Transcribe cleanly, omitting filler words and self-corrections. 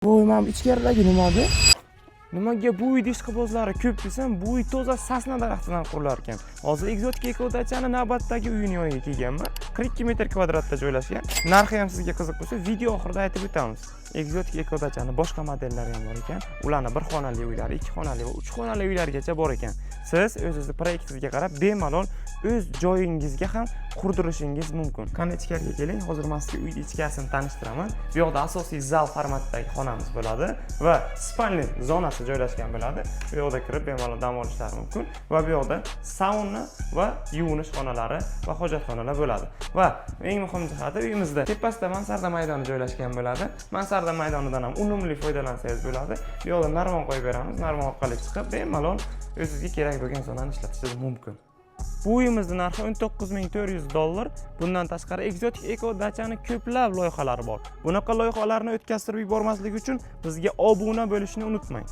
Voy, men ichkaridagi nima bu? Nimaga bu uy ishqibozlari ko'p desam, bu uy toza sasna daraxtidan qurilar ekan. Hozir ekzotik ekodachani navbatdagi uyini yoniga kelganman. 42 metr kvadratda joylashgan. Narxi ham sizga qiziq bo'lsa, video oxirida aytib o'tamiz. Ekzotik ekodachani boshqa modellari ham bor ekan. Ularni bir xonali uylar, 2 xonali va 3 xonali uylargacha bor ekan. Siz o'zingizning proyektingizga qarab bemalol o'z joyingizga ham qurdirishingiz mumkin. Qani ichkariga keling. Hozir men sizga uy ichkarisini tanishtiraman. Bu yoqda asosiy zal formatdagi xonamiz bo'ladi va spalni zonasi joylashgan bo'ladi. Bu yoqda kirib bemalol dam olishlari mumkin va bu yoqda sauna va yuvinish xonalari va hojatxonalar bo'ladi. Va eng muhim jihati, uyimizda tepasida mansarda maydoni joylashgan bo'ladi. Mansarda maydonidan ham unumli foydalansangiz bo'ladi. Bu yoqda narvon qo'yib beramiz. Narvon orqali chiqib bemalol o'zingizga kerak bo'lgan zonani ishlatishingiz mumkin. Bu uyimizning narxi $19,400. Bundan tashqari ekzotik ekodachani ko'plab loyihalari bor. Bunaqa loyihalarni o'tkaztirib yubormaslik uchun bizga obuna bo'lishni unutmang.